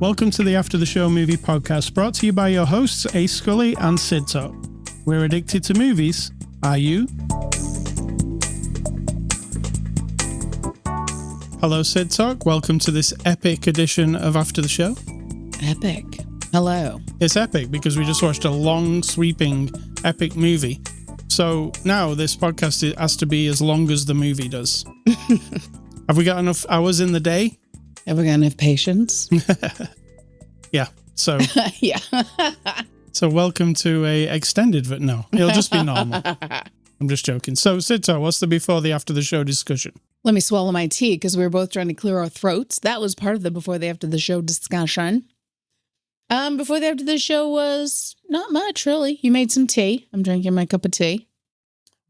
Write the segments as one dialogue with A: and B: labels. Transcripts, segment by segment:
A: Welcome to the After the Show movie podcast, brought to you by your hosts, A. Scully and Sid Talk. We're addicted to movies. Are you? Hello, Sid Talk. Welcome to this epic edition of After the Show.
B: Epic. Hello.
A: It's epic because we just watched a long, sweeping, epic movie. So now this podcast has to be as long as the movie does. Have we got enough hours in the day?
B: Have we got enough patience?
A: Yeah. So
B: Yeah.
A: So welcome to a extended, but no, it'll just be normal. I'm just joking. So Sito, what's the before the after the show discussion?
B: Let me swallow my tea because we were both trying to clear our throats. That was part of the before the after the show discussion. Before the after the show was not much, really. You made some tea. I'm drinking my cup of tea.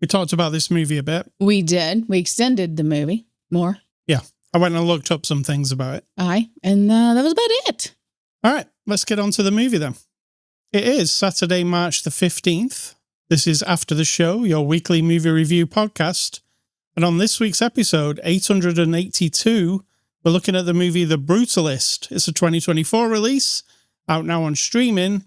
A: We talked about this movie a bit.
B: We did. We extended the movie more.
A: Yeah. I went and looked up some things about it.
B: And that was about it.
A: All right, let's get on to the movie then. It is Saturday, March the 15th. This is After the Show, your weekly movie review podcast. And on this week's episode, 882, we're looking at the movie The Brutalist. It's a 2024 release, out now on streaming.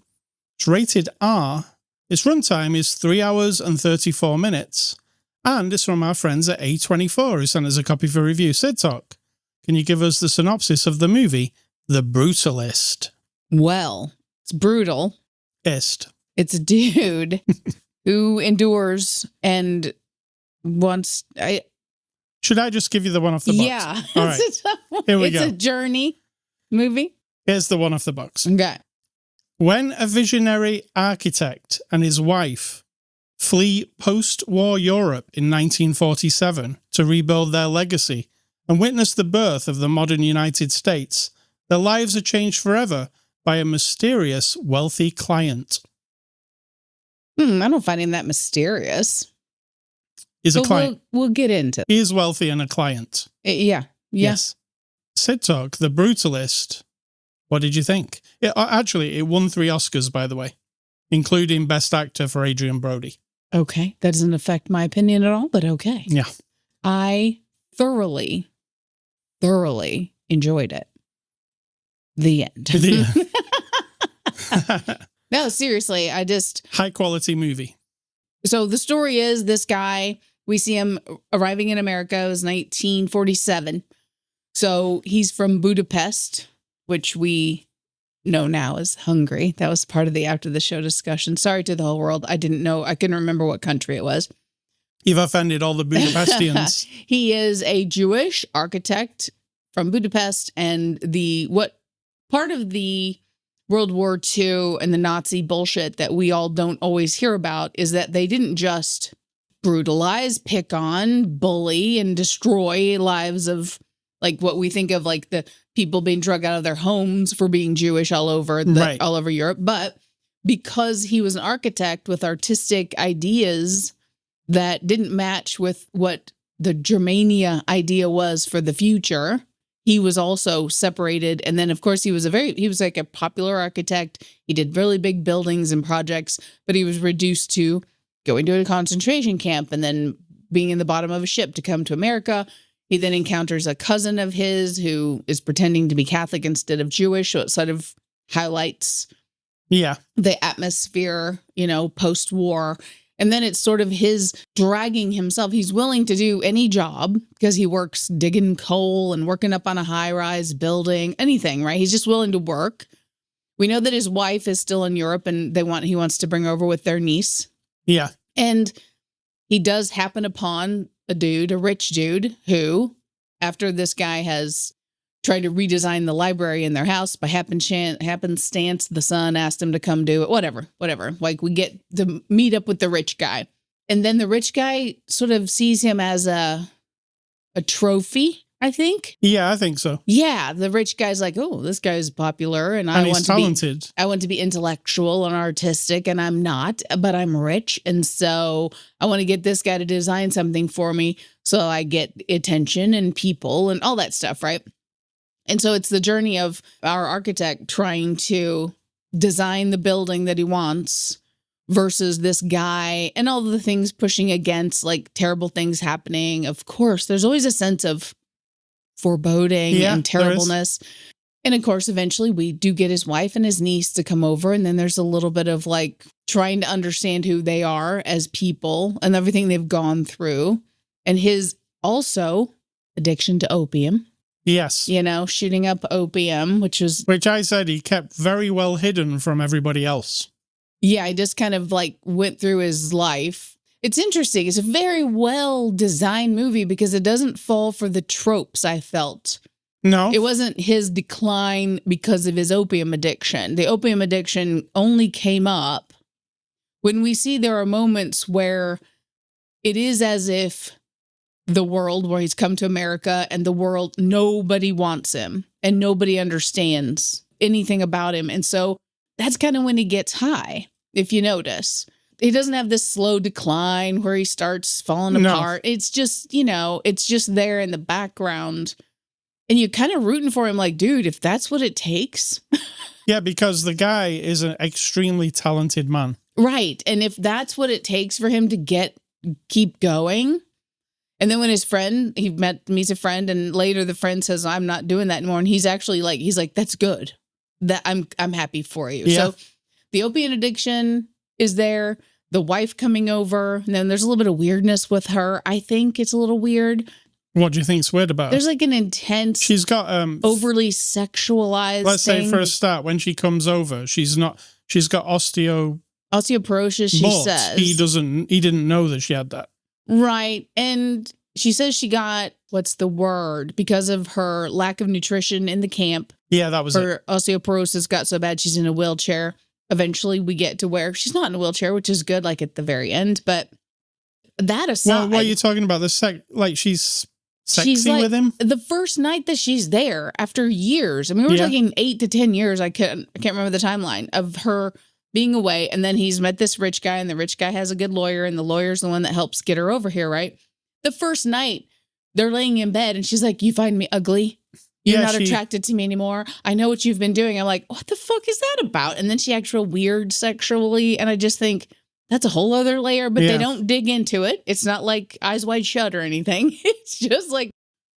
A: It's rated R. Its runtime is 3 hours and 34 minutes. And it's from our friends at A24, who sent us a copy for review. Sid Talk, can you give us the synopsis of the movie, The Brutalist?
B: Well, it's brutal. It's a dude who endures and wants...
A: Should I just give you the one off the box?
B: Yeah.
A: All right. Here we go.
B: It's a journey movie.
A: Here's the one off the box.
B: Okay.
A: When a visionary architect and his wife flee post-war Europe in 1947 to rebuild their legacy and witness the birth of the modern United States, their lives are changed forever by a mysterious, wealthy client.
B: I don't find him that mysterious.
A: He's a client.
B: We'll get into it.
A: He is wealthy and a client.
B: Yeah.
A: Yes. Sid Talk, The Brutalist. What did you think? Actually, it won 3 Oscars, by the way, including Best Actor for Adrian Brody.
B: Okay. That doesn't affect my opinion at all, but okay.
A: Yeah.
B: I thoroughly enjoyed it. The end. No, seriously,
A: High quality movie.
B: So the story is this guy, we see him arriving in America. It was 1947. So he's from Budapest, which we know now as Hungary. That was part of the after the show discussion. Sorry to the whole world. I didn't know. I couldn't remember what country it was.
A: You've offended all the Budapestians.
B: He is a Jewish architect from Budapest, and what part of the World War II and the Nazi bullshit that we all don't always hear about is that they didn't just brutalize, pick on, bully, and destroy lives of like what we think of like the people being drug out of their homes for being Jewish all over Europe. But because he was an architect with artistic ideas that didn't match with what the Germania idea was for the future, he was also separated. And then, of course, he was like a popular architect. He did really big buildings and projects, but he was reduced to going to a concentration camp and then being in the bottom of a ship to come to America. He then encounters a cousin of his who is pretending to be Catholic instead of Jewish. So it sort of highlights the atmosphere, post-war. And then it's sort of his dragging himself. He's willing to do any job because he works digging coal and working up on a high-rise building, anything, right? He's just willing to work. We know that his wife is still in Europe and he wants to bring her over with their niece.
A: Yeah.
B: And he does happen upon a rich dude who, after this guy has tried to redesign the library in their house by happenstance, the son asked him to come do it, whatever. Like we get to meet up with the rich guy. And then the rich guy sort of sees him as a trophy, I think.
A: Yeah, I think so.
B: Yeah, the rich guy's like, oh, this guy's popular, and I want
A: talented.
B: I want to be intellectual and artistic, and I'm not, but I'm rich, and so I want to get this guy to design something for me, so I get attention and people and all that stuff, right? And so it's the journey of our architect trying to design the building that he wants versus this guy and all the things pushing against, like terrible things happening. Of course, there's always a sense of foreboding and terribleness. And of course, eventually we do get his wife and his niece to come over. And then there's a little bit of like trying to understand who they are as people and everything they've gone through. And his also addiction to opium.
A: Yes.
B: You know, shooting up opium, which
A: I said he kept very well hidden from everybody else.
B: Yeah, I just kind of like went through his life. It's interesting. It's a very well designed movie because it doesn't fall for the tropes, I felt.
A: No.
B: It wasn't his decline because of his opium addiction. The opium addiction only came up when we see there are moments where it is as if the world, where he's come to America and the world, nobody wants him and nobody understands anything about him. And so that's kind of when he gets high, if you notice. He doesn't have this slow decline where he starts falling apart. It's just, you know, it's just there in the background. And you're kind of rooting for him like, dude, if that's what it takes.
A: Yeah, because the guy is an extremely talented man.
B: Right. And if that's what it takes for him to keep going. And then when his friend, meets a friend, and later the friend says, I'm not doing that anymore. And he's actually like, that's good. That I'm happy for you.
A: Yeah.
B: So the opiate addiction is there. The wife coming over. And then there's a little bit of weirdness with her. I think it's a little weird.
A: What do you think's weird about her?
B: There's like an intense,
A: she's got
B: overly sexualized.
A: Let's say for a start, when she comes over, she's got
B: osteoporosis, she says.
A: He didn't know that she had that.
B: Right. And she says she got, what's the word? Because of her lack of nutrition in the camp.
A: Yeah, that was it.
B: Her osteoporosis got so bad she's in a wheelchair. Eventually we get to where she's not in a wheelchair, which is good, like at the very end. But that aside.
A: Well, what are you talking about? She's sexy with him?
B: The first night that she's there after years. I mean, we're talking 8 to 10 years. I can't remember the timeline of her being away. And then he's met this rich guy, and the rich guy has a good lawyer, and the lawyer's the one that helps get her over here, right? The first night they're laying in bed and she's like, you find me ugly? You're not attracted to me anymore. I know what you've been doing. I'm like, what the fuck is that about? And then she acts real weird sexually. And I just think that's a whole other layer, but they don't dig into it. It's not like Eyes Wide Shut or anything. It's just like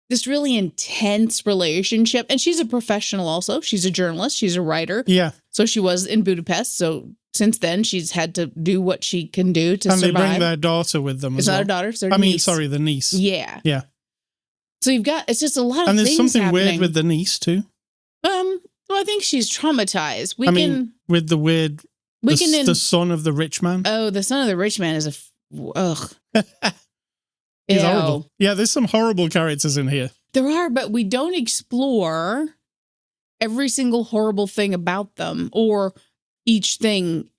B: this really intense relationship. And she's a professional also. She's a journalist. She's a writer.
A: Yeah.
B: So she was in Budapest. So since then, she's had to do what she can do to survive.
A: And they bring their daughter with them as well.
B: It's not her daughter. It's their
A: niece. The niece.
B: Yeah.
A: Yeah.
B: So it's just a lot of things.
A: And there's something
B: happening.
A: weird with the niece too.
B: Well, I think she's traumatized.
A: With the weird, the son of the rich man.
B: Oh, the son of the rich man is ugh.
A: He's horrible. Yeah, there's some horrible characters in here.
B: There are, but we don't explore every single horrible thing about them or each thing.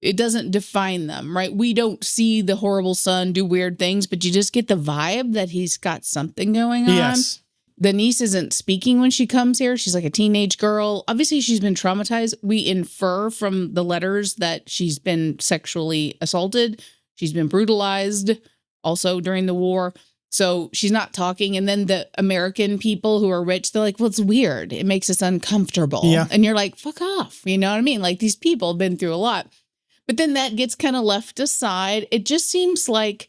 B: It doesn't define them, right? We don't see the horrible son do weird things, but you just get the vibe that he's got something going on.
A: Yes.
B: The niece isn't speaking when she comes here. She's like a teenage girl. Obviously, she's been traumatized. We infer from the letters that she's been sexually assaulted. She's been brutalized also during the war. So she's not talking. And then the American people who are rich, they're like, well, it's weird. It makes us uncomfortable.
A: Yeah.
B: And you're like, fuck off. You know what I mean? Like these people have been through a lot. But then that gets kind of left aside. It just seems like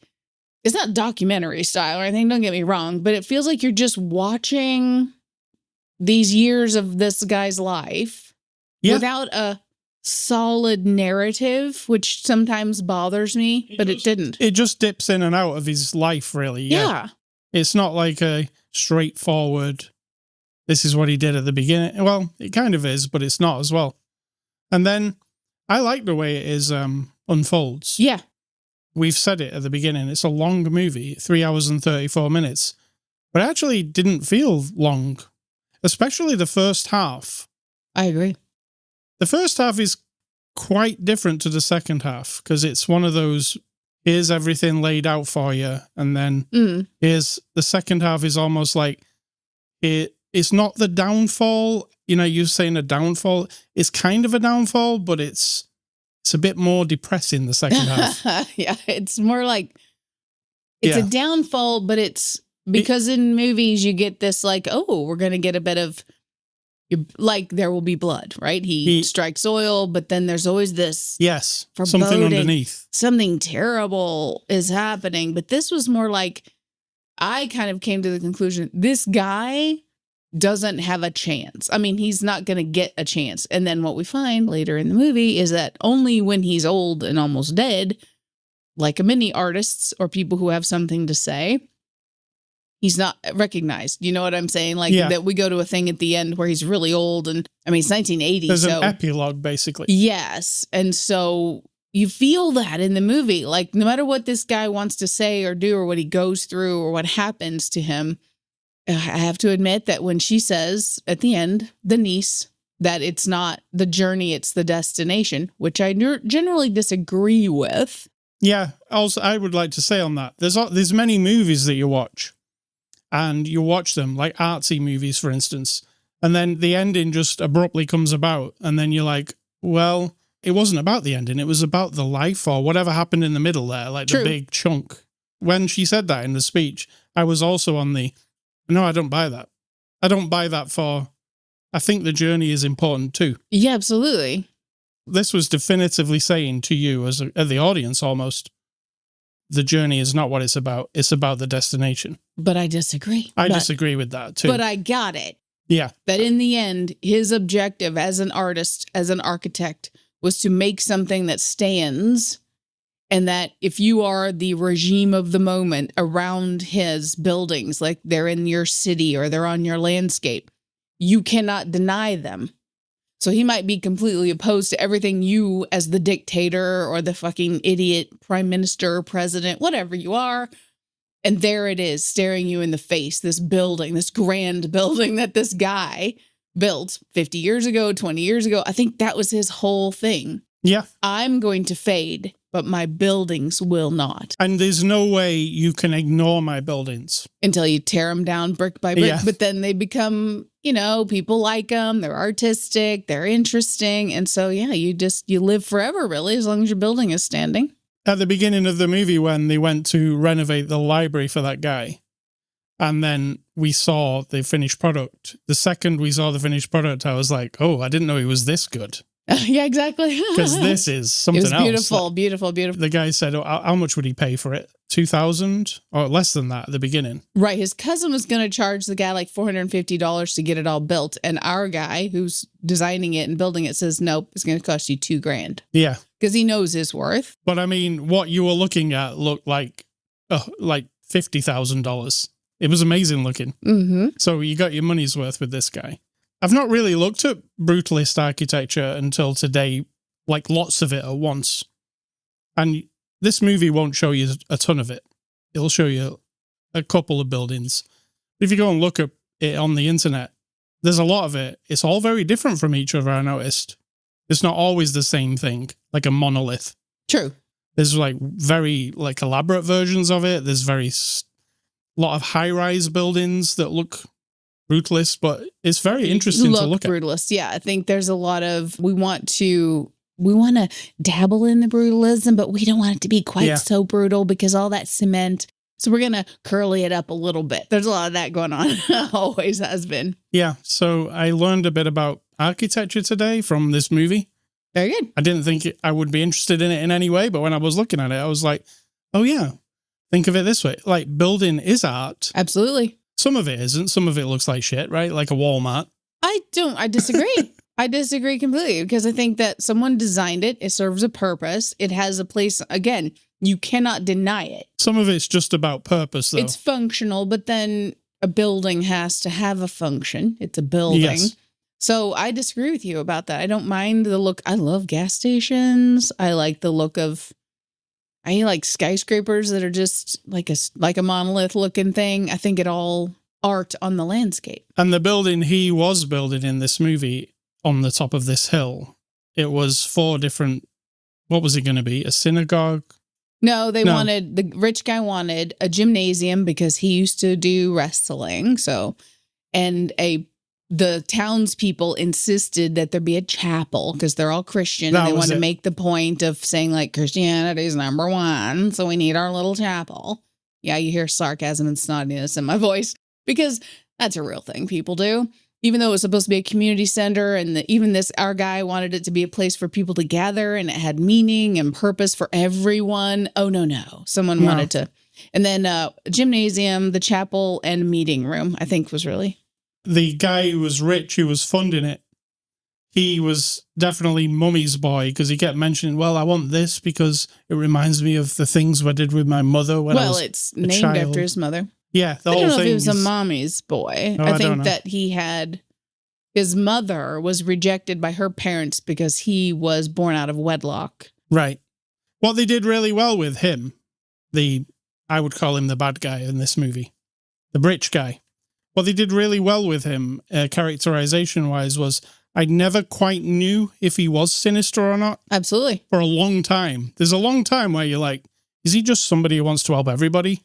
B: it's not documentary style or anything. Don't get me wrong. But it feels like you're just watching these years of this guy's life without a solid narrative, which sometimes bothers me, but it didn't.
A: It just dips in and out of his life, really.
B: Yeah.
A: It's not like a straightforward, this is what he did at the beginning. Well, it kind of is, but it's not as well. And then I like the way it is unfolds.
B: Yeah.
A: We've said it at the beginning. It's a long movie, 3 hours and 34 minutes. But it actually didn't feel long, especially the first half.
B: I agree.
A: The first half is quite different to the second half because it's one of those, here's everything laid out for you. And then here's the second half is almost like it's not the downfall. You know, you're saying a downfall. It's kind of a downfall, but it's a bit more depressing the second half.
B: Yeah, it's more like it's a downfall, but it's because in movies you get this like, oh, we're going to get a bit of like there will be blood, right? He strikes oil, but then there's always this
A: something underneath.
B: Something terrible is happening. But this was more like I kind of came to the conclusion this guy doesn't have a chance. I mean, he's not going to get a chance. And then what we find later in the movie is that only when he's old and almost dead, like many artists or people who have something to say, he's not recognized. You know what I'm saying? Like that we go to a thing at the end where he's really old. And I mean, it's 1980.
A: There's an epilogue, basically.
B: Yes. And so you feel that in the movie. Like, no matter what this guy wants to say or do or what he goes through or what happens to him, I have to admit that when she says at the end, the niece, that it's not the journey, it's the destination, which I generally disagree with.
A: Yeah. Also, I would like to say on that, there's many movies that you watch, and you watch them, like artsy movies, for instance, and then the ending just abruptly comes about, and then you're like, well, it wasn't about the ending, it was about the life or whatever happened in the middle there, like the big chunk. When she said that in the speech, I was also on no, I don't buy that. I don't buy that I think the journey is important too.
B: Yeah, absolutely.
A: This was definitively saying to you as the audience almost, the journey is not what it's about the destination.
B: But I disagree.
A: I disagree with that too.
B: But I got it.
A: Yeah.
B: That in the end, his objective as an artist, as an architect, was to make something that stands. And that if you are the regime of the moment around his buildings, like they're in your city or they're on your landscape, you cannot deny them. So he might be completely opposed to everything you as the dictator or the fucking idiot prime minister, president, whatever you are. And there it is staring you in the face, this building, this grand building that this guy built 50 years ago, 20 years ago. I think that was his whole thing.
A: Yeah.
B: I'm going to fade, but my buildings will not.
A: And there's no way you can ignore my buildings.
B: Until you tear them down brick by brick. Yeah. But then they become, people like them. They're artistic. They're interesting. And so, yeah, you live forever, really, as long as your building is standing.
A: At the beginning of the movie, when they went to renovate the library for that guy, and then we saw the finished product. The second we saw the finished product, I was like, oh, I didn't know he was this good.
B: Yeah, exactly.
A: Because this is something else.
B: It was beautiful, like, beautiful.
A: The guy said, how much would he pay for it? $2,000 or less than that at the beginning.
B: Right. His cousin was going to charge the guy like $450 to get it all built. And our guy who's designing it and building it says, nope, it's going to cost you $2,000.
A: Yeah.
B: Because he knows his worth.
A: But I mean, what you were looking at looked like $50,000. It was amazing looking.
B: Mm-hmm.
A: So you got your money's worth with this guy. I've not really looked at Brutalist architecture until today, like lots of it at once. And this movie won't show you a ton of it. It'll show you a couple of buildings. If you go and look at it on the internet, there's a lot of it. It's all very different from each other, I noticed. It's not always the same thing, like a monolith.
B: True.
A: There's like very like elaborate versions of it. There's lot of high-rise buildings that look brutalist, but it's very interesting to look at.
B: Brutalist, yeah. I think there's a lot of we want to dabble in the brutalism, but we don't want it to be quite so brutal because all that cement. So we're gonna curly it up a little bit. There's a lot of that going on. Always has been.
A: Yeah. So I learned a bit about architecture today from this movie.
B: Very good.
A: I didn't think I would be interested in it in any way, but when I was looking at it, I was like, oh yeah, think of it this way. Like building is art.
B: Absolutely.
A: Some of it isn't. Some of it looks like shit, right? Like a Walmart.
B: I disagree. I disagree completely because I think that someone designed it. It serves a purpose. It has a place. Again, you cannot deny it.
A: Some of it's just about purpose, though.
B: It's functional, but then a building has to have a function. It's a building.
A: Yes.
B: So I disagree with you about that. I don't mind the look. I love gas stations. I like the look of... I like skyscrapers that are just like a monolith looking thing. I think it all art on the landscape.
A: And the building he was building in this movie on the top of this hill, it was 4 different, what was it going to be? A synagogue?
B: No, the rich guy wanted a gymnasium because he used to do wrestling. So, and the townspeople insisted that there be a chapel because they're all Christian and they want to make the point of saying like Christianity is number one. So we need our little chapel. Yeah, you hear sarcasm and snottiness in my voice because that's a real thing people do. Even though it was supposed to be a community center and our guy wanted it to be a place for people to gather and it had meaning and purpose for everyone. Oh, no. Someone wanted to. And then gymnasium, the chapel and meeting room, I think was really...
A: the guy who was rich, who was funding it, he was definitely Mummy's boy because he kept mentioning, well, I want this because it reminds me of the things I did with my mother when I was
B: it's
A: a
B: named
A: child.
B: after his mother.
A: Yeah, the
B: I
A: whole
B: don't know
A: thing.
B: if he was a mommy's boy.
A: Oh,
B: I
A: I don't
B: think
A: know.
B: that he had his mother was rejected by her parents because he was born out of wedlock.
A: Right. What they did really well with him, I would call him the bad guy in this movie, the rich guy. What they did really well with him, characterization-wise, was I never quite knew if he was sinister or not.
B: Absolutely.
A: For a long time. There's a long time where you're like, is he just somebody who wants to help everybody?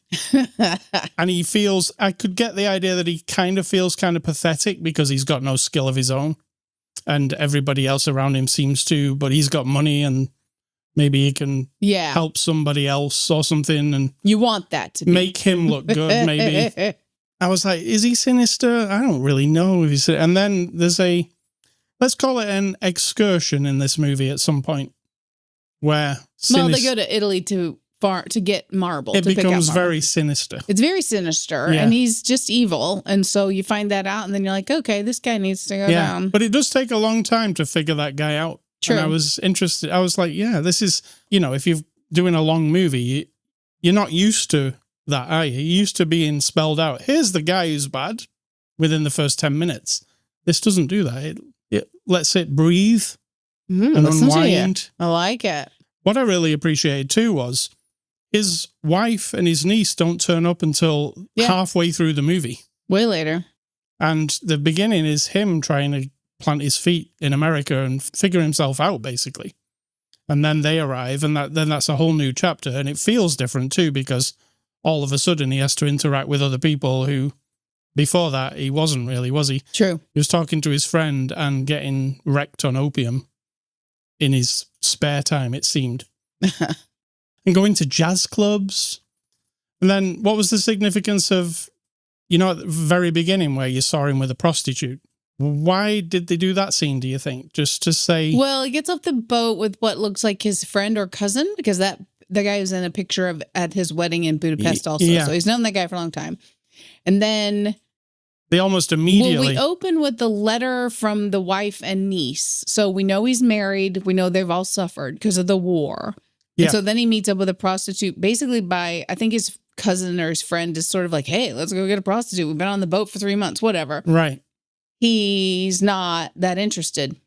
A: And he feels, I could get the idea that he kind of feels kind of pathetic because he's got no skill of his own. And everybody else around him seems to, but he's got money and maybe he can help somebody else or something. And
B: you want that to be.
A: Make him look good, maybe. I was like, is he sinister? I don't really know if he's. And then there's let's call it an excursion in this movie at some point where
B: they go to Italy to get marble.
A: It becomes very sinister.
B: It's very sinister, and he's just evil. And so you find that out, and then you're like, okay, this guy needs to go down.
A: But it does take a long time to figure that guy out.
B: True.
A: And I was interested. I was like, yeah, this is, if you're doing a long movie, you're not used to that, are you? You're used to being spelled out. Here's the guy who's bad within the first 10 minutes. This doesn't do that. It lets it breathe and unwind.
B: I like it.
A: What I really appreciated too was his wife and his niece don't turn up until halfway through the movie.
B: Way later.
A: And the beginning is him trying to plant his feet in America and figure himself out, basically. And then they arrive, and then that's a whole new chapter. And it feels different too, because all of a sudden he has to interact with other people who, before that, he wasn't really, was he?
B: True.
A: He was talking to his friend and getting wrecked on opium in his spare time, it seemed. And going to jazz clubs. And then what was the significance of, at the very beginning where you saw him with a prostitute? Why did they do that scene, do you think? Just to say...
B: Well, he gets off the boat with what looks like his friend or cousin, because the guy was in a picture at his wedding in Budapest also. Yeah. So he's known that guy for a long time. And then...
A: They almost immediately...
B: we open with the letter from the wife and niece. So we know he's married. We know they've all suffered because of the war. Yeah. And so then he meets up with a prostitute, basically by, I think his cousin or his friend is sort of like, hey, let's go get a prostitute. We've been on the boat for 3 months, whatever.
A: Right.
B: He's not that interested.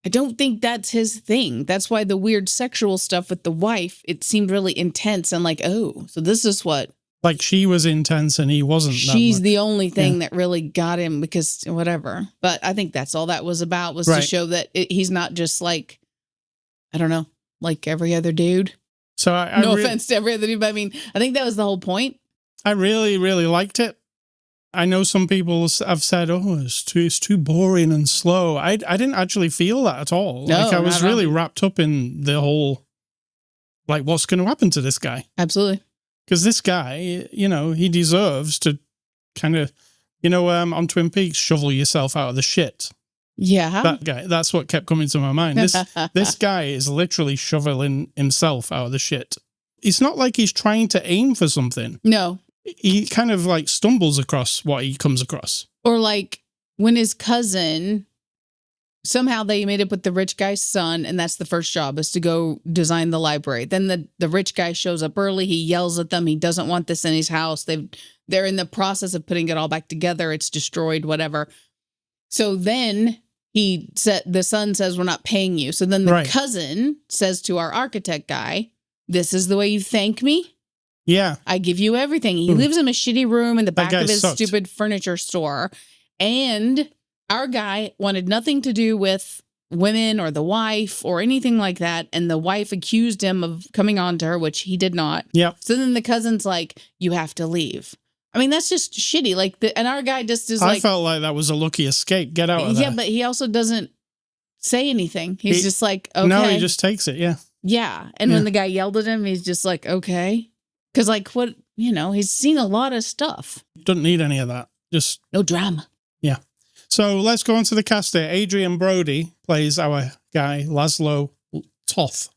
B: I don't think that's his thing. That's why the weird sexual stuff with the wife, it seemed really intense and like, oh, so this is what.
A: Like she was intense and he wasn't.
B: She's the only thing that really got him because whatever. But I think that's all that was about was to show that he's not just like, I don't know, like every other dude.
A: So
B: no offense to every other dude, but I mean, I think that was the whole point.
A: I really, really liked it. I know some people have said, oh, it's too boring and slow. I didn't actually feel that at all.
B: No,
A: like I was really wrapped up in the whole, like, what's going to happen to this guy?
B: Absolutely.
A: Because this guy, he deserves to kind of, on Twin Peaks, shovel yourself out of the shit.
B: Yeah.
A: That guy, that's what kept coming to my mind. This guy is literally shoveling himself out of the shit. It's not like he's trying to aim for something.
B: No.
A: He kind of like stumbles across what he comes across.
B: Or like when his cousin, somehow they made up with the rich guy's son, and that's the first job is to go design the library. Then the rich guy shows up early. He yells at them. He doesn't want this in his house. They're in the process of putting it all back together. It's destroyed, whatever. So then the son says, we're not paying you. So then the cousin says to our architect guy, this is the way you thank me?
A: Yeah.
B: I give you everything. He lives in a shitty room in the back of his stupid furniture store. And our guy wanted nothing to do with women or the wife or anything like that. And the wife accused him of coming on to her, which he did not.
A: Yep.
B: So then the cousin's like, you have to leave. I mean, that's just shitty. And our guy just is like...
A: I felt like that was a lucky escape. Get out of there.
B: Yeah, but he also doesn't say anything. He's just like, okay.
A: No, he just takes it, yeah.
B: Yeah. And when the guy yelled at him, he's just like, okay. Because like what, he's seen a lot of stuff.
A: Doesn't need any of that. Just...
B: No drama.
A: Yeah. So let's go on to the cast here. Adrian Brody plays our guy, Laszlo Toth.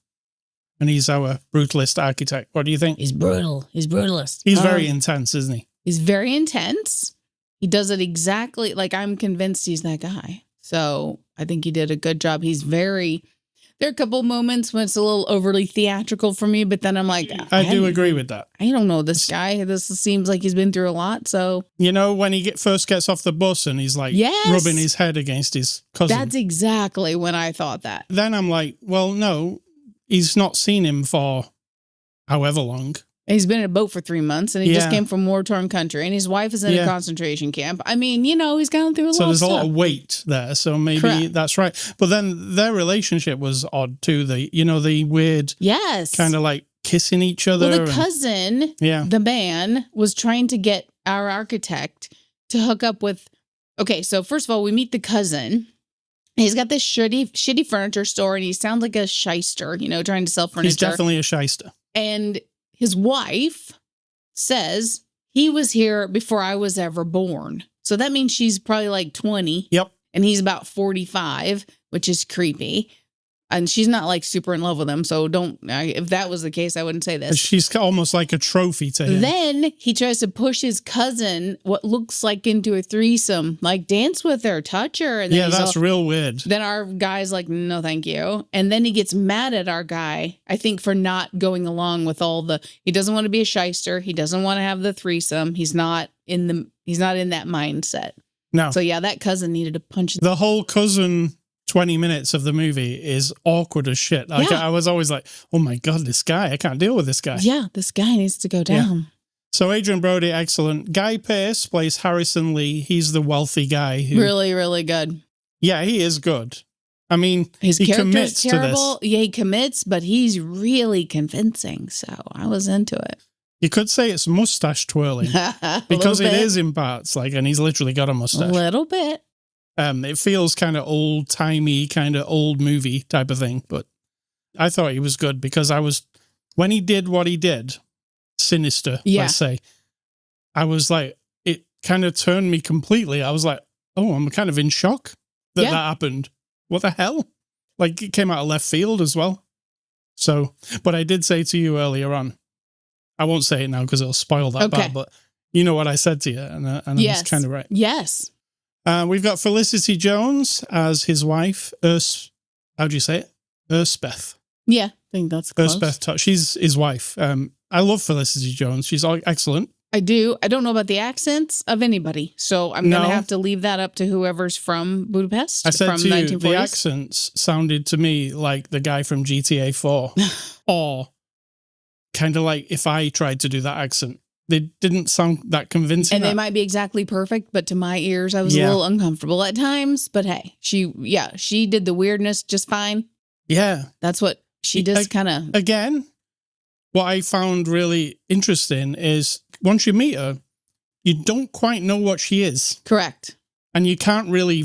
A: And he's our brutalist architect. What do you think?
B: He's brutal. He's brutalist.
A: He's very intense, isn't he?
B: He's very intense. He does it exactly like I'm convinced he's that guy. So I think he did a good job. There are a couple moments when it's a little overly theatrical for me, but then I'm like,
A: I do agree with that.
B: I don't know this guy. This seems like he's been through a lot. So,
A: when he first gets off the bus and he's like rubbing his head against his cousin.
B: That's exactly when I thought that.
A: Then I'm like, well, no, he's not seen him for however long.
B: He's been in a boat for 3 months and he just came from war-torn country and his wife is in a concentration camp. I mean, he's gone through a lot of stuff.
A: So there's a lot of weight there. So maybe that's right. But then their relationship was odd too. The weird kind of like kissing each other.
B: Well, the cousin, the man, was trying to get our architect to hook up with... Okay, so first of all, we meet the cousin. He's got this shitty furniture store and he sounds like a shyster, trying to sell furniture.
A: He's definitely a shyster.
B: And his wife says he was here before I was ever born. So that means she's probably like 20.
A: Yep.
B: And he's about 45, which is creepy. And she's not like super in love with him. So if that was the case, I wouldn't say this.
A: She's almost like a trophy to him.
B: Then he tries to push his cousin, what looks like into a threesome, like dance with her, touch her. And then
A: that's real weird.
B: Then our guy's like, no, thank you. And then he gets mad at our guy, I think, for not going along with he doesn't want to be a shyster. He doesn't want to have the threesome. He's not in that mindset.
A: No.
B: So that cousin needed to punch.
A: The whole cousin 20 minutes of the movie is awkward as shit. I was always like, oh my God, this guy, I can't deal with this guy.
B: Yeah, this guy needs to go down.
A: Yeah. So Adrian Brody, excellent. Guy Pearce plays Harrison Lee. He's the wealthy guy.
B: Really, really good.
A: Yeah, he is good. I mean,
B: his
A: he
B: character's
A: commits
B: terrible.
A: to this.
B: Yeah, he commits, but he's really convincing. So I was into it.
A: You could say it's mustache twirling because it is in parts, and he's literally got a mustache.
B: A little bit.
A: It feels kind of old-timey, kind of old movie type of thing, but I thought he was good because when he did what he did, sinister, let's say, I was like, it kind of turned me completely. I was like, oh, I'm kind of in shock that happened. What the hell? Like, it came out of left field as well. So, but I did say to you earlier on, I won't say it now because it'll spoil that part, but you know what I said to you, and I was kind of right.
B: Yes.
A: We've got Felicity Jones as his wife, how do you say it? Erspeth.
B: Yeah, I think that's close.
A: Erspeth, she's his wife. I love Felicity Jones. She's excellent.
B: I do. I don't know about the accents of anybody, so I'm going to have to leave that up to whoever's from Budapest.
A: I said
B: from
A: to you,
B: 1940s.
A: the accents sounded to me like the guy from GTA 4, or kind of like if I tried to do that accent. They didn't sound that convincing.
B: And they might be exactly perfect, but to my ears, I was a little uncomfortable at times. But hey, she did the weirdness just fine.
A: Yeah.
B: That's what she does kind of.
A: Again, what I found really interesting is once you meet her, you don't quite know what she is.
B: Correct.
A: And you can't really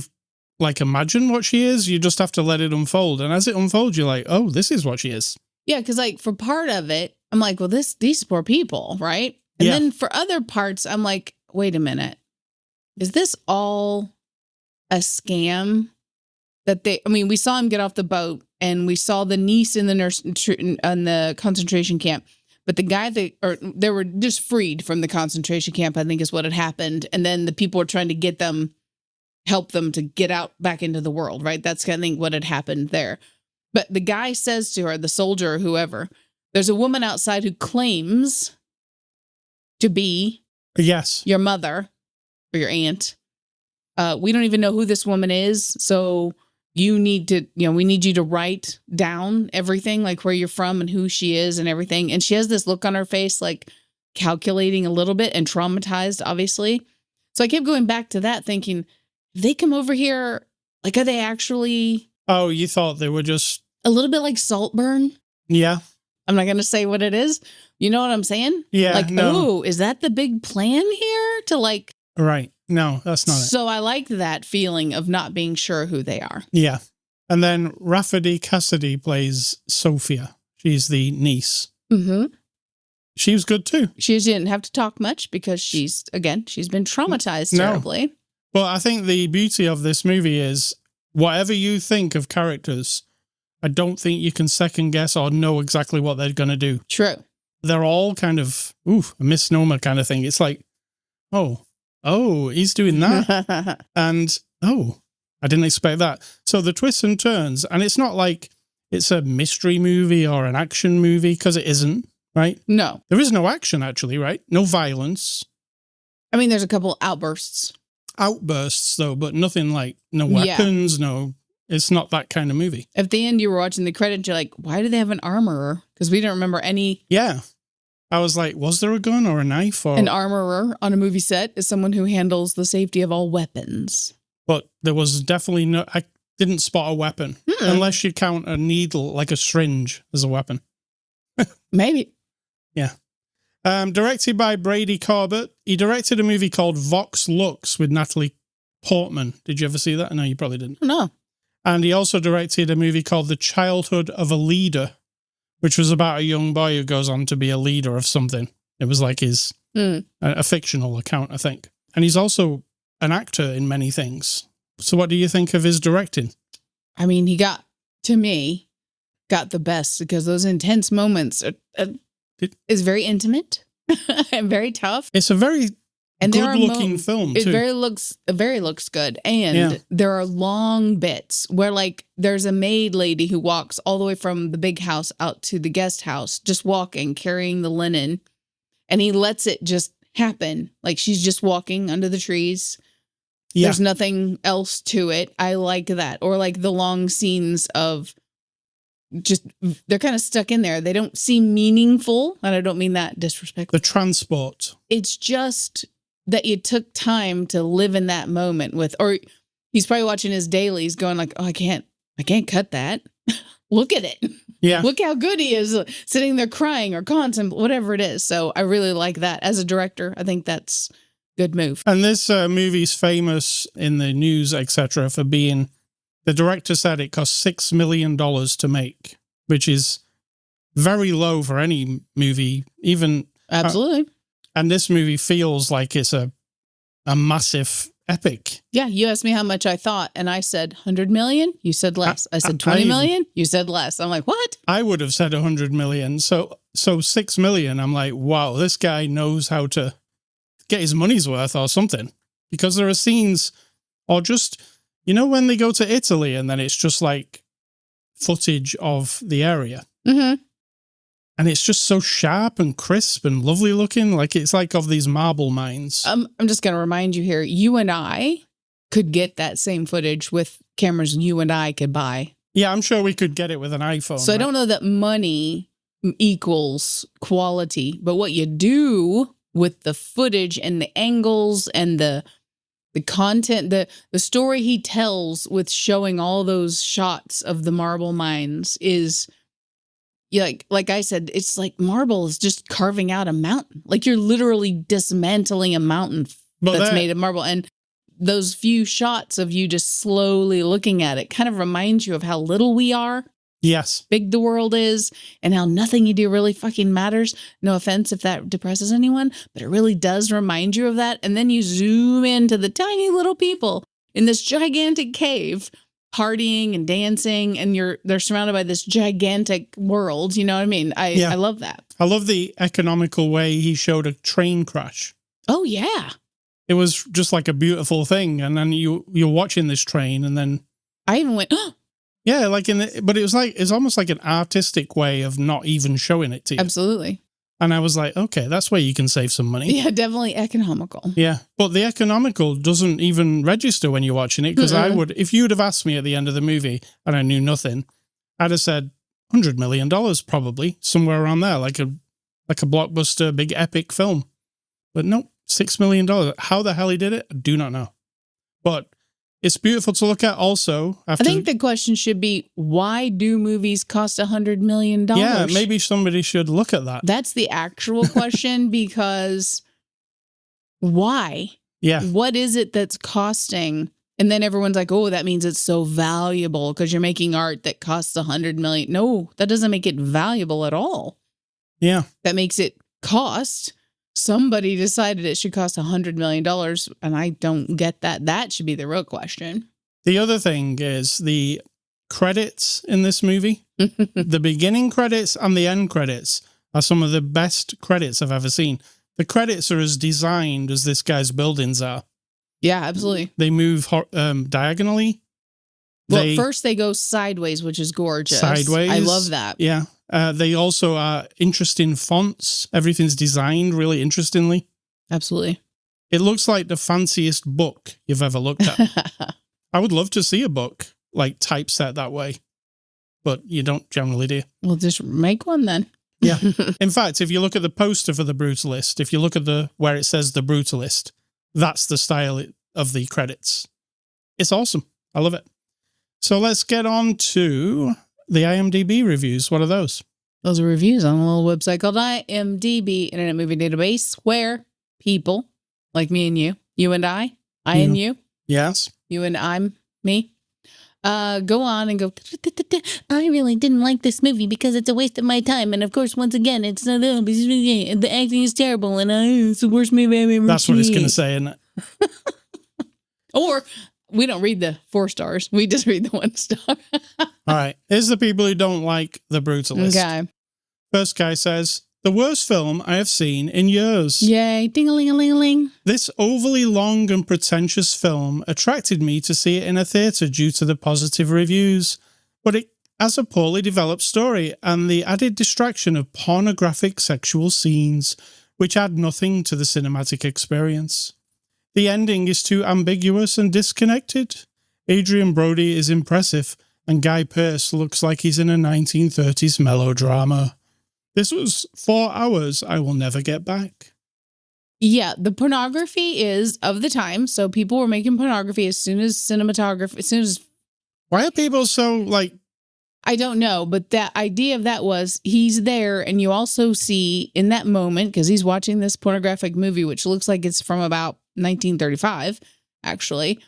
A: imagine what she is. You just have to let it unfold. And as it unfolds, you're like, oh, this is what she is.
B: Yeah, because for part of it, I'm like, well, these poor people, right? And then for other parts, I'm like, wait a minute. Is this all a scam? We saw him get off the boat and we saw the niece in the concentration camp. But the guy they were just freed from the concentration camp, I think is what had happened. And then the people were trying to help them to get out back into the world, right? That's I think what had happened there. But the guy says to her, the soldier or whoever, there's a woman outside who claims to be your mother or your aunt. We don't even know who this woman is. So you need to, we need you to write down everything, like where you're from and who she is and everything. And she has this look on her face, like calculating a little bit and traumatized, obviously. So I kept going back to that thinking, if they come over here, are they actually...
A: Oh, you thought they were just...
B: A little bit like Saltburn?
A: Yeah.
B: I'm not going to say what it is. You know what I'm saying?
A: Yeah.
B: Oh, is that the big plan here to
A: Right. No, that's not it.
B: So I like that feeling of not being sure who they are.
A: Yeah. And then Rafferty Cassidy plays Sophia. She's the niece.
B: Mm-hmm.
A: She was good too.
B: She didn't have to talk much because she's been traumatized terribly.
A: Well, I think the beauty of this movie is whatever you think of characters, I don't think you can second guess or know exactly what they're going to do.
B: True.
A: They're all kind of, a misnomer kind of thing. It's like, oh, oh, he's doing that. And, oh, I didn't expect that. So the twists and turns, and it's not like it's a mystery movie or an action movie, because it isn't, right?
B: No.
A: There is no action, actually, right? No violence.
B: I mean, there's a couple outbursts.
A: Outbursts, though, but nothing like, no weapons, no... It's not that kind of movie.
B: At the end, you were watching the credits, you're like, why do they have an armorer? Because we don't remember any...
A: Yeah. I was like, was there a gun or a knife? Or...
B: An armorer on a movie set is someone who handles the safety of all weapons.
A: But there was definitely no... I didn't spot a weapon. Unless you count a needle, like a syringe, as a weapon.
B: Maybe.
A: Yeah. Directed by Brady Corbett. He directed a movie called Vox Lux with Natalie Portman. Did you ever see that? No, you probably didn't.
B: No.
A: And he also directed a movie called The Childhood of a Leader, which was about a young boy who goes on to be a leader of something. It was like his a fictional account, I think. And he's also an actor in many things. So what do you think of his directing?
B: I mean, he got the best, because those intense moments is very intimate and very tough.
A: It's a very good-looking film, too.
B: It very looks good. And there are long bits where, like, there's a maid lady who walks all the way from the big house out to the guest house, just walking, carrying the linen. And he lets it just happen. Like, she's just walking under the trees. Yeah. There's nothing else to it. I like that. Or, like, the long scenes of just, they're kind of stuck in there. They don't seem meaningful. And I don't mean that disrespectful.
A: The transport.
B: It's just that you took time to live in that moment with, or he's probably watching his dailies going like, oh, I can't cut that. Look at it.
A: Yeah.
B: Look how good he is sitting there crying or contemplating, whatever it is. So I really like that. As a director, I think that's a good move.
A: And this movie's famous in the news, etc., for being, the director said it cost $6 million to make, which is very low for any movie, even.
B: Absolutely.
A: And this movie feels like it's a massive epic.
B: Yeah, you asked me how much I thought, and I said 100 million. You said less. I said 20 million. You said less. I'm like, what?
A: I would have said 100 million. So 6 million. I'm like, wow, this guy knows how to get his money's worth or something. Because there are scenes, or just, you know, when they go to Italy and then it's just like footage of the area.
B: Mm-hmm.
A: And it's just so sharp and crisp and lovely looking. Like it's like of these marble mines.
B: I'm just going to remind you here, you and I could get that same footage with cameras you and I could buy.
A: Yeah, I'm sure we could get it with an iPhone.
B: So right? I don't know that money equals quality, but what you do with the footage and the angles and the content, the story he tells with showing all those shots of the marble mines is... Yeah, like I said, it's like marble is just carving out a mountain. Like you're literally dismantling a mountain that's made of marble. And those few shots of you just slowly looking at it kind of reminds you of how little we are.
A: Yes.
B: Big the world is, and how nothing you do really fucking matters. No offense if that depresses anyone, but it really does remind you of that. And then you zoom into the tiny little people in this gigantic cave, partying and dancing, and they're surrounded by this gigantic world. You know what I mean? I love that.
A: I love the economical way he showed a train crash.
B: Oh, yeah.
A: It was just like a beautiful thing. And then you're watching this train, and then
B: I even went, oh.
A: Yeah, like but it's almost like an artistic way of not even showing it to you.
B: Absolutely.
A: And I was like, okay, that's where you can save some money.
B: Yeah, definitely economical.
A: Yeah, but the economical doesn't even register when you're watching it, because I would, if you would have asked me at the end of the movie and I knew nothing, I'd have said $100 million probably, somewhere around there, like a blockbuster, big epic film. But nope, $6 million. How the hell he did it, I do not know. But it's beautiful to look at also.
B: I think the question should be, why do movies cost $100 million?
A: Yeah, maybe somebody should look at that.
B: That's the actual question, because why?
A: Yeah.
B: What is it that's costing? And then everyone's like, oh, that means it's so valuable because you're making art that costs $100 million. No, that doesn't make it valuable at all.
A: Yeah.
B: That makes it cost. Somebody decided it should cost $100 million, and I don't get that. That should be the real question.
A: The other thing is the credits in this movie. The beginning credits and the end credits are some of the best credits I've ever seen. The credits are as designed as this guy's buildings are.
B: Yeah, absolutely.
A: They move diagonally.
B: Well, first they go sideways, which is gorgeous.
A: Sideways.
B: I love that.
A: Yeah. They also are interesting fonts. Everything's designed really interestingly.
B: Absolutely.
A: It looks like the fanciest book you've ever looked at. I would love to see a book like typeset that way, but you don't generally, do.
B: Well, just make one then.
A: Yeah. In fact, if you look at the poster for The Brutalist, if you look at where it says The Brutalist, that's the style of the credits. It's awesome. I love it. So let's get on to the IMDb reviews. What are those?
B: Those are reviews on a little website called IMDb, Internet Movie Database, where people like me and you and I and you,
A: yes,
B: you and I'm me, go on and go, I really didn't like this movie because it's a waste of my time. And of course, once again, it's not, the acting is terrible and it's the worst movie I've ever
A: That's
B: seen.
A: what it's going to say, isn't it?
B: Or we don't read the 4 stars. We just read the 1 star.
A: All right. Here's the people who don't like The Brutalist.
B: Okay.
A: First guy says, the worst film I have seen in years.
B: Yay. Ding-a-ling-a-ling-a-ling.
A: This overly long and pretentious film attracted me to see it in a theatre due to the positive reviews, but it has a poorly developed story and the added distraction of pornographic sexual scenes, which add nothing to the cinematic experience. The ending is too ambiguous and disconnected. Adrian Brody is impressive, and Guy Pearce looks like he's in a 1930s melodrama. This was 4 hours I will never get back.
B: Yeah, the pornography is of the time, so people were making pornography as soon as cinematography, as soon as...
A: Why are people so, like...
B: I don't know, but that idea of that was he's there, and you also see in that moment, because he's watching this pornographic movie, which looks like it's from about 1935, actually,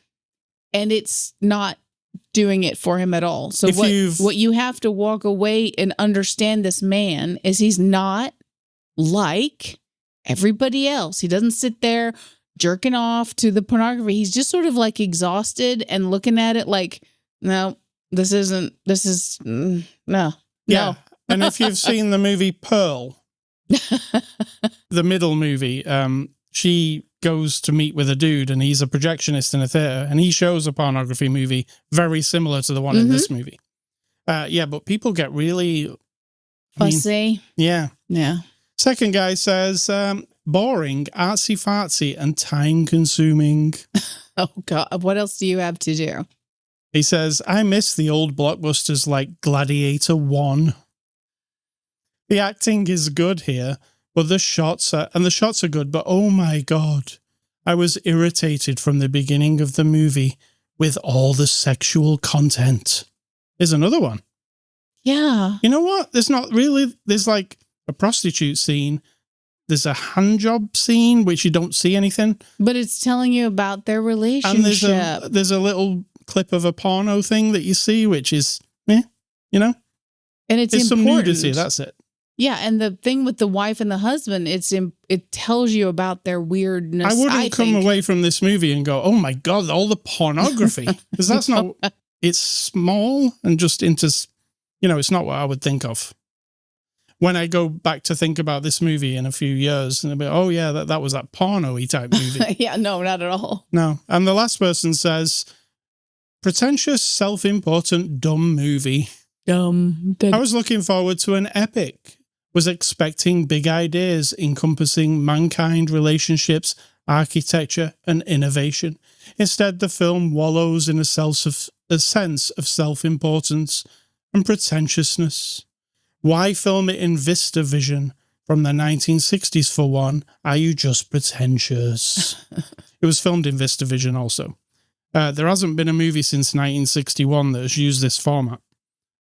B: and it's not doing it for him at all. So what you have to walk away and understand this man is he's not like everybody else. He doesn't sit there jerking off to the pornography. He's just sort of like exhausted and looking at it like, no, no.
A: Yeah. And if you've seen the movie Pearl, the middle movie, she goes to meet with a dude and he's a projectionist in a theater and he shows a pornography movie very similar to the one in this movie. Yeah, but people get really
B: fussy.
A: Yeah.
B: Yeah.
A: Second guy says, boring, artsy-fartsy, and time-consuming.
B: Oh, God. What else do you have to do?
A: He says, I miss the old blockbusters like Gladiator 1. The acting is good here, but the shots are good, but oh my God, I was irritated from the beginning of the movie with all the sexual content. Here's another one.
B: Yeah.
A: You know what? There's like a prostitute scene. There's a handjob scene, which you don't see anything.
B: But it's telling you about their relationship.
A: And there's a little clip of a porno thing that you see, which is, you know?
B: And it's
A: some
B: important.
A: nudity, that's it.
B: Yeah, and the thing with the wife and the husband, it tells you about their weirdness.
A: I wouldn't come away from this movie and go, oh my God, all the pornography. Because that's not, it's small and just into, it's not what I would think of. When I go back to think about this movie in a few years, and I'll be, oh yeah, that was that porno-y type movie.
B: Yeah, no, not at all.
A: No. And the last person says, pretentious, self-important, dumb movie. I was looking forward to an epic. Was expecting big ideas encompassing mankind, relationships, architecture, and innovation. Instead, the film wallows in a sense of self-importance and pretentiousness. Why film it in VistaVision from the 1960s for one? Are you just pretentious? It was filmed in VistaVision also. There hasn't been a movie since 1961 that has used this format.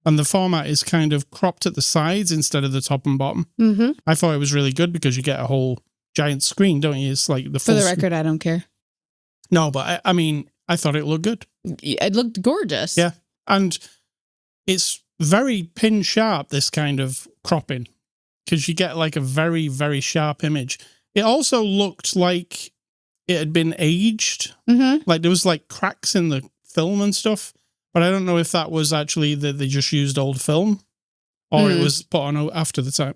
A: And the format is kind of cropped at the sides instead of the top and bottom. Mm-hmm. I thought it was really good because you get a whole giant screen, don't you? It's like the full.
B: For the record, I don't care.
A: No, but I mean, I thought it looked good.
B: It looked gorgeous.
A: Yeah. And it's very pin sharp, this kind of cropping, because you get like a very, very sharp image. It also looked like it had been aged. Mm-hmm. Like there was like cracks in the film and stuff. But I don't know if that was actually that they just used old film or it was put on after the time.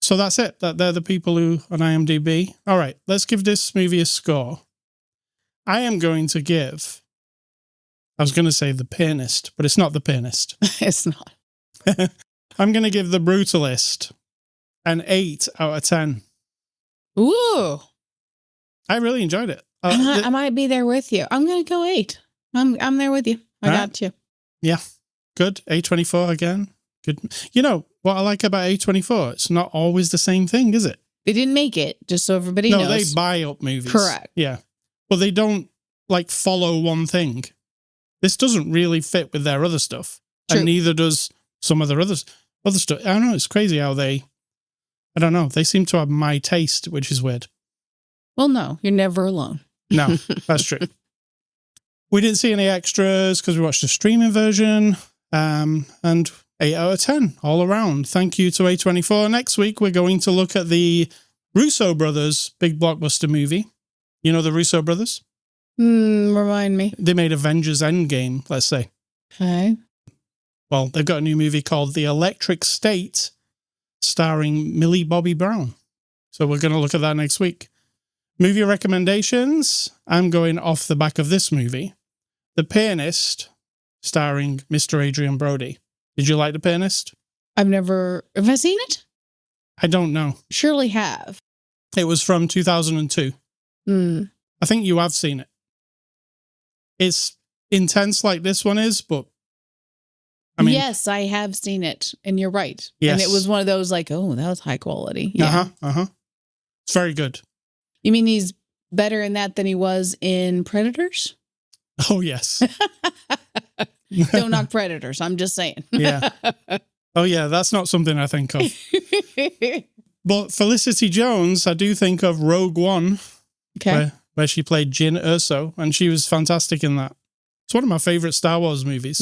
A: So that's it. They're the people who on IMDb. All right, let's give this movie a score. I am going to give, I was going to say The Pianist, but it's not The Pianist.
B: It's not.
A: I'm going to give The Brutalist an 8 out of 10.
B: Ooh.
A: I really enjoyed it.
B: I might be there with you. I'm going to go 8. I'm there with you. I got you.
A: Yeah. Good. A24 again. Good. You know, what I like about A24, it's not always the same thing, is it?
B: They didn't make it, just so everybody knows.
A: No, they buy up movies.
B: Correct.
A: Yeah. But they don't, like, follow one thing. This doesn't really fit with their other stuff.
B: True.
A: And neither does some of their other stuff. I don't know, it's crazy how they seem to have my taste, which is weird.
B: Well, no, you're never alone.
A: No, that's true. We didn't see any extras because we watched the streaming version. And 8 out of 10 all around. Thank you to A24. Next week, we're going to look at the Russo brothers' big blockbuster movie. You know the Russo brothers?
B: Remind me.
A: They made Avengers Endgame, let's say.
B: Okay.
A: Well, they've got a new movie called The Electric State, starring Millie Bobby Brown. So we're going to look at that next week. Movie recommendations. I'm going off the back of this movie. The Pianist, starring Mr. Adrian Brody. Did you like The Pianist?
B: Have I seen it?
A: I don't know.
B: Surely have.
A: It was from 2002. I think you have seen it. It's intense like this one is, but I mean...
B: Yes, I have seen it, and you're right.
A: Yes.
B: And it was one of those like, oh, that was high quality. Yeah.
A: It's very good.
B: You mean he's better in that than he was in Predators?
A: Oh, yes.
B: Don't knock Predators. I'm just saying.
A: Yeah. Oh, yeah. That's not something I think of. But Felicity Jones, I do think of Rogue One, where she played Jyn Erso, and she was fantastic in that. It's one of my favorite Star Wars movies.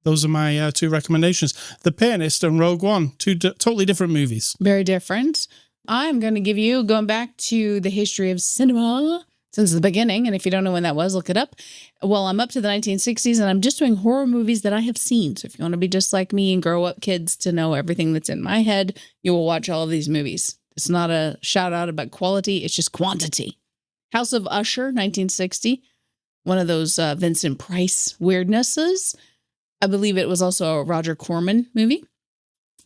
A: Those are my 2 recommendations. The Pianist and Rogue One, 2 totally different movies.
B: Very different. I'm going to give you, going back to the history of cinema since the beginning, and if you don't know when that was, look it up. Well, I'm up to the 1960s, and I'm just doing horror movies that I have seen. So if you want to be just like me and grow up kids to know everything that's in my head, you will watch all of these movies. It's not a shout out about quality, it's just quantity. House of Usher, 1960. One of those Vincent Price weirdnesses. I believe it was also a Roger Corman movie.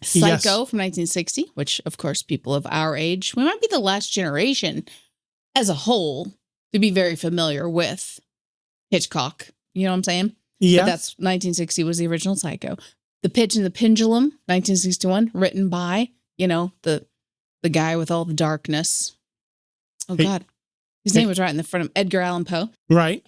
B: Psycho from 1960, which, of course, people of our age, we might be the last generation as a whole to be very familiar with Hitchcock. You know what I'm saying?
A: Yeah.
B: But that's 1960 was the original Psycho. The Pitch and the Pendulum, 1961, written by, the guy with all the darkness. Oh, God. His name was right in the front of Edgar Allan Poe.
A: Right.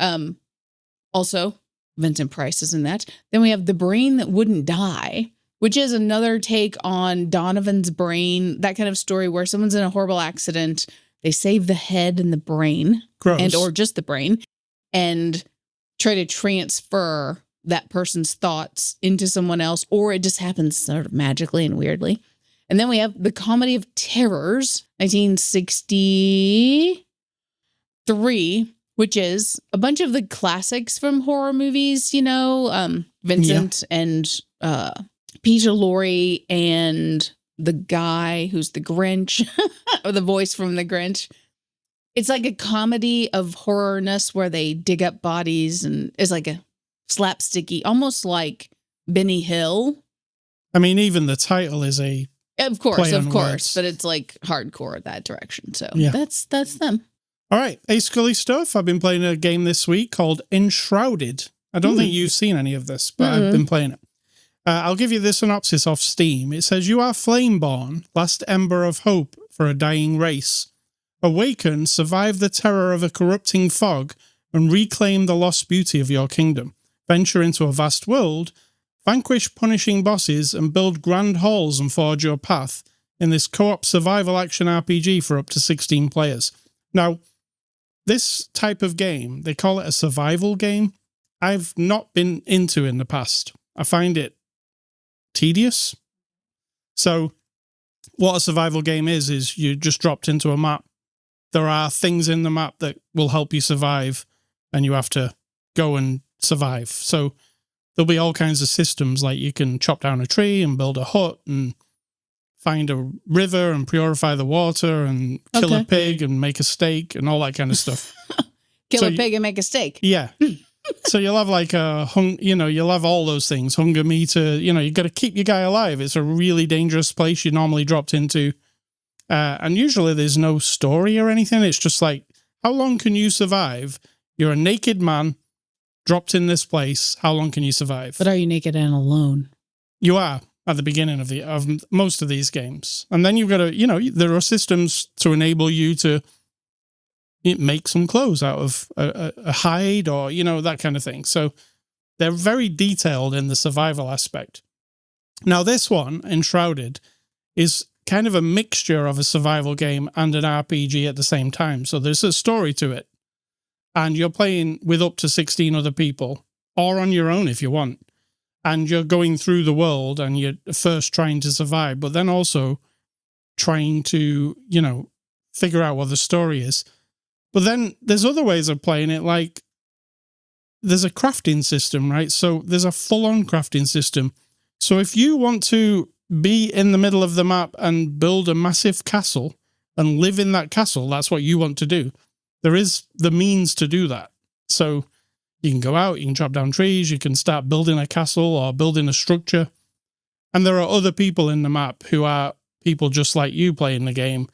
B: Also, Vincent Price is in that. Then we have The Brain That Wouldn't Die, which is another take on Donovan's brain, that kind of story where someone's in a horrible accident, they save the head and the brain, or just the brain, and try to transfer that person's thoughts into someone else, or it just happens sort of magically and weirdly. And then we have The Comedy of Terrors, 1963, which is a bunch of the classics from horror movies, Vincent and Peter Lorre and the guy who's the Grinch, or the voice from the Grinch. It's like a comedy of horrorness where they dig up bodies, and it's like a slapsticky, almost like Benny Hill.
A: I mean, even the title is a
B: Of course,
A: words.
B: but it's like hardcore that direction. So
A: yeah.
B: that's them.
A: All right, Ace Scully stuff. I've been playing a game this week called Enshrouded. I don't think you've seen any of this, but I've been playing it. I'll give you the synopsis off Steam. It says, you are Flameborn, last ember of hope for a dying race. Awaken, survive the terror of a corrupting fog, and reclaim the lost beauty of your kingdom. Venture into a vast world, vanquish punishing bosses, and build grand halls and forge your path in this co-op survival action RPG for up to 16 players. Now, this type of game, they call it a survival game. I've not been into in the past. I find it tedious. So what a survival game is you just dropped into a map. There are things in the map that will help you survive, and you have to go and survive. So there'll be all kinds of systems, like you can chop down a tree and build a hut and find a river and purify the water and kill a pig and make a steak and all that kind of stuff.
B: Kill a pig and make a steak.
A: Yeah. So you'll have like you'll have all those things. Hunger meter, you got to keep your guy alive. It's a really dangerous place you're normally dropped into. And usually there's no story or anything. It's just like, how long can you survive? You're a naked man dropped in this place. How long can you survive?
B: But are you naked and alone?
A: You are at the beginning of most of these games. And then you've got to, there are systems to enable you to make some clothes out of a hide or, that kind of thing. So they're very detailed in the survival aspect. Now, this one, Enshrouded, is kind of a mixture of a survival game and an RPG at the same time. So there's a story to it. And you're playing with up to 16 other people, or on your own if you want. And you're going through the world and you're first trying to survive, but then also trying to, figure out what the story is. But then there's other ways of playing it, like there's a crafting system, right? So there's a full-on crafting system. So if you want to be in the middle of the map and build a massive castle and live in that castle, that's what you want to do. There is the means to do that. So you can go out, you can chop down trees, you can start building a castle or building a structure. And there are other people in the map who are people just like you playing the game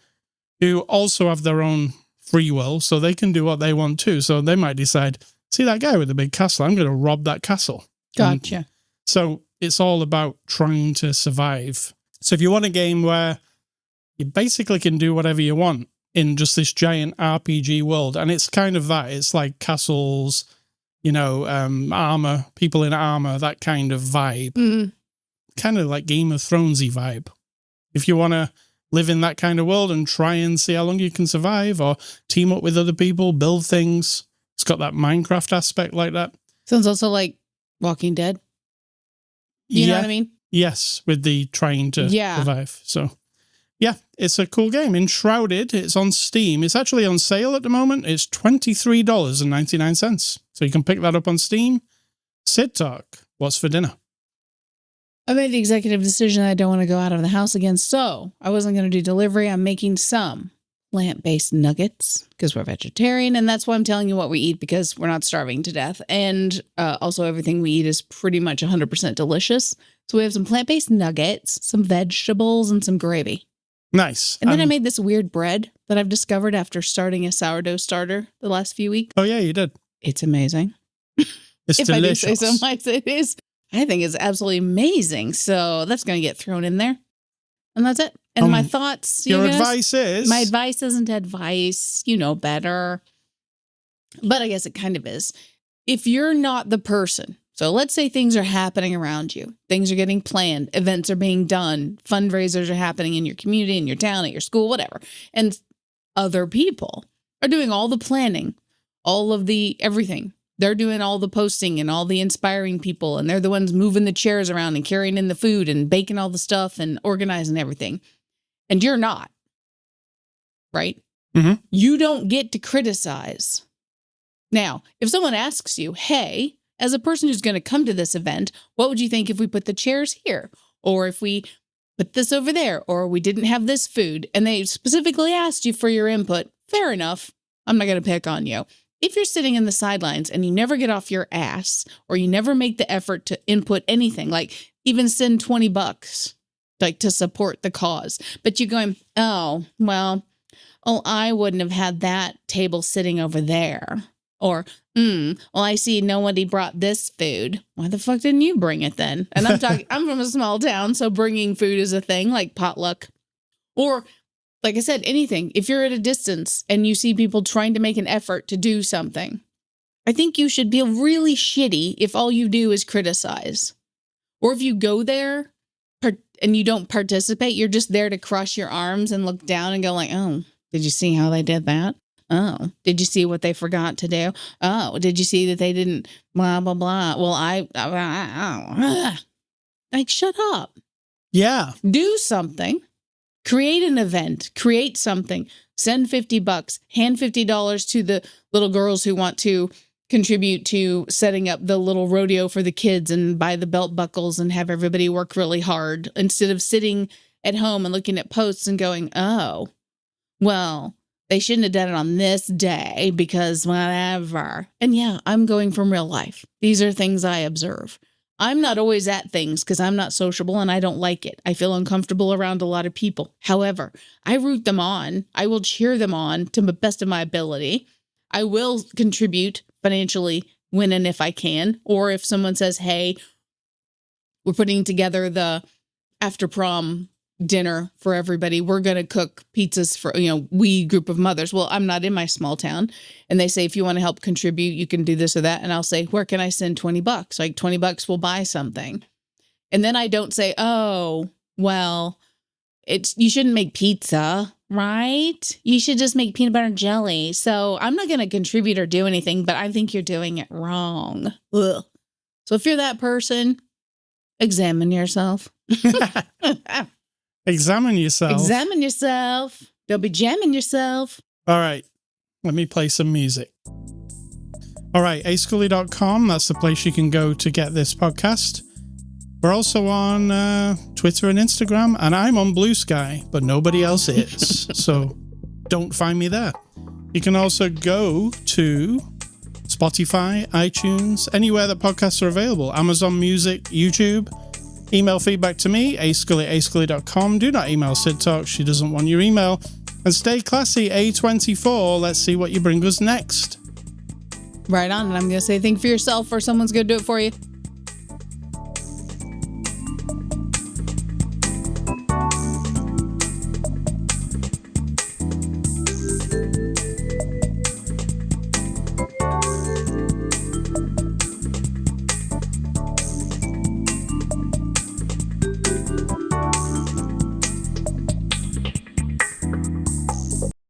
A: who also have their own free will, so they can do what they want too. So they might decide, see that guy with the big castle, I'm going to rob that castle.
B: Gotcha.
A: And so it's all about trying to survive. So if you want a game where you basically can do whatever you want in just this giant RPG world, and it's kind of that, it's like castles, armor, people in armor, that kind of vibe. Mm-hmm. Kind of like Game of Thronesy vibe. If you want to live in that kind of world and try and see how long you can survive or team up with other people, build things. It's got that Minecraft aspect like that.
B: Sounds also like Walking Dead. You know what I mean?
A: Yes, with the trying to survive. So, yeah, it's a cool game. Enshrouded, it's on Steam. It's actually on sale at the moment. It's $23.99. So you can pick that up on Steam. Sid Talk, what's for dinner?
B: I made the executive decision that I don't want to go out of the house again, so I wasn't going to do delivery. I'm making some plant-based nuggets because we're vegetarian, and that's why I'm telling you what we eat, because we're not starving to death. And also everything we eat is pretty much 100% delicious. So we have some plant-based nuggets, some vegetables, and some gravy.
A: Nice.
B: And then I made this weird bread that I've discovered after starting a sourdough starter the last few weeks.
A: Oh, yeah, you did.
B: It's amazing.
A: It's
B: if
A: delicious.
B: I do say so myself, it is. I think it's absolutely amazing. So that's going to get thrown in there. And that's it. And my thoughts.
A: Your advice is?
B: My advice isn't advice. You know better. But I guess it kind of is. If you're not the person, so let's say things are happening around you. Things are getting planned. Events are being done. Fundraisers are happening in your community, in your town, at your school, whatever. And other people are doing all the planning, all of the everything. They're doing all the posting and all the inspiring people, and they're the ones moving the chairs around and carrying in the food and baking all the stuff and organizing everything. And you're not, right?
A: Mm-hmm.
B: You don't get to criticize. Now, if someone asks you, hey, as a person who's going to come to this event, what would you think if we put the chairs here? Or if we put this over there? Or we didn't have this food? And they specifically asked you for your input. Fair enough. I'm not going to pick on you. If you're sitting in the sidelines and you never get off your ass, or you never make the effort to input anything, like even send $20, like to support the cause, but you're going, oh, I wouldn't have had that table sitting over there. Or, well, I see nobody brought this food. Why the fuck didn't you bring it then? And I'm from a small town, so bringing food is a thing, like potluck. Or, like I said, anything. If you're at a distance and you see people trying to make an effort to do something, I think you should feel really shitty if all you do is criticize. Or if you go there and you don't participate, you're just there to cross your arms and look down and go like, oh, did you see how they did that? Oh, did you see what they forgot to do? Oh, did you see that they didn't blah, blah, blah? Well, like, shut up.
A: Yeah.
B: Do something. Create an event, create something, send $50, hand $50 to the little girls who want to contribute to setting up the little rodeo for the kids and buy the belt buckles and have everybody work really hard instead of sitting at home and looking at posts and going, oh, well, they shouldn't have done it on this day because whatever. And yeah, I'm going from real life. These are things I observe. I'm not always at things because I'm not sociable and I don't like it. I feel uncomfortable around a lot of people. However, I root them on. I will cheer them on to the best of my ability. I will contribute financially when and if I can. Or if someone says, hey, we're putting together the after prom dinner for everybody. We're going to cook pizzas for, we group of mothers. Well, I'm not in my small town. And they say, if you want to help contribute, you can do this or that. And I'll say, where can I send $20? Like $20 will buy something. And then I don't say, oh, well, you shouldn't make pizza, right? You should just make peanut butter and jelly. So I'm not going to contribute or do anything, but I think you're doing it wrong. Ugh. So if you're that person, examine yourself.
A: Examine yourself.
B: Examine yourself. Don't be jamming yourself.
A: All right. Let me play some music. All right. ascully.com. That's the place you can go to get this podcast. We're also on Twitter and Instagram, and I'm on Blue Sky, but nobody else is. So don't find me there. You can also go to Spotify, iTunes, anywhere that podcasts are available, Amazon Music, YouTube. Email feedback to me, ascully@ascully.com. Do not email Sid Talk. She doesn't want your email. And stay classy, A24. Let's see what you bring us next.
B: Right on. And I'm going to say think for yourself or someone's going to do it for you.